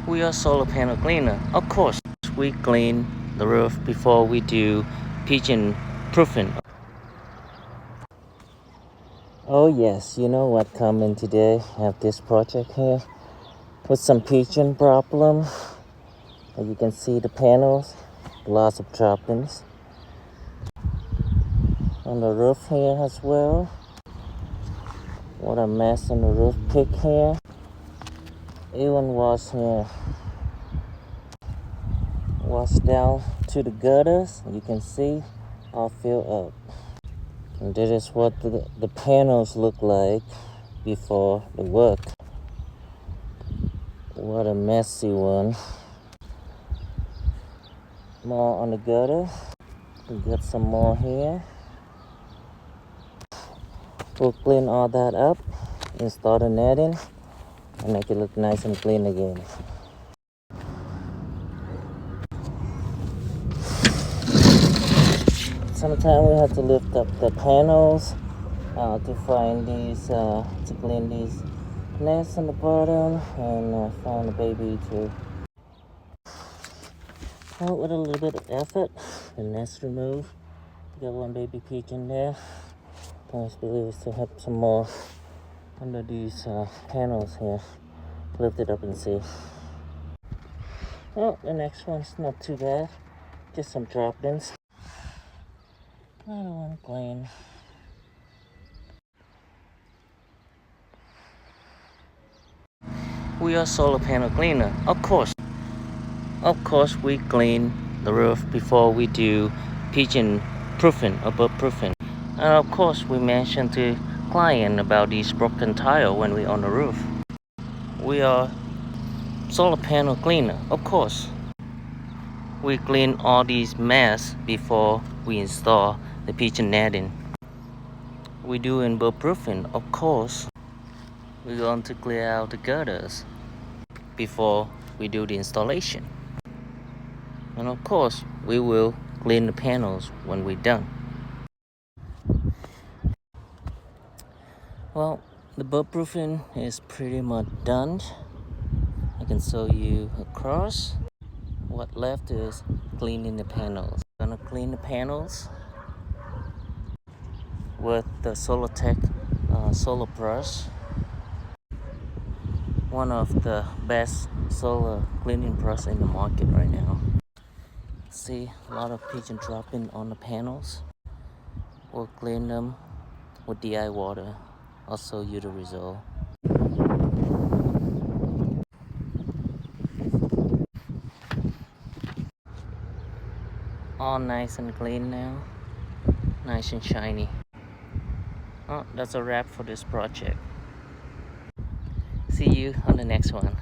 We are solar panel cleaner. Of course, we clean the roof before we do pigeon proofing. Oh yes, you know what coming today? Have this project here with some pigeon problem. As you can see the panels, lots of droppings on the roof here as well. What a mess on the roof pick here. Even was here. Was down to the gutters. You can see all filled up. And this is what the panels look like before the work. What a messy one. More on the gutter. We got some more here. We'll clean all that up, install the netting, and make it look nice and clean again. Sometimes we have to lift up the panels to find these, to clean these nests on the bottom, and find the baby too. Well, with a little bit of effort, the nest removed. Got one baby pigeon there. I believe we still have some more under these panels here. Lift it up and see. Well, the next one's not too bad. Just some drop-ins. Another one clean. We are solar panel cleaner. Of course, we clean the roof before we do pigeon proofing or bird proofing. And of course, we mentioned to client about these broken tile when we on the roof. We are solar panel cleaner. Of course, we clean all these mess before we install the pigeon netting. We do in bird proofing. Of course, we're going to clear out the gutters before we do the installation. And of course, we will clean the panels when we're done. Well, the bird proofing is pretty much done. I can show you across. What left is cleaning the panels. I'm gonna clean the panels with the Solartech solar brush. One of the best solar cleaning brush in the market right now. See a lot of pigeon dropping on the panels. We'll clean them with DI water. I'll show you the result. All nice and clean now. Nice and shiny. Oh, that's a wrap for this project. See you on the next one.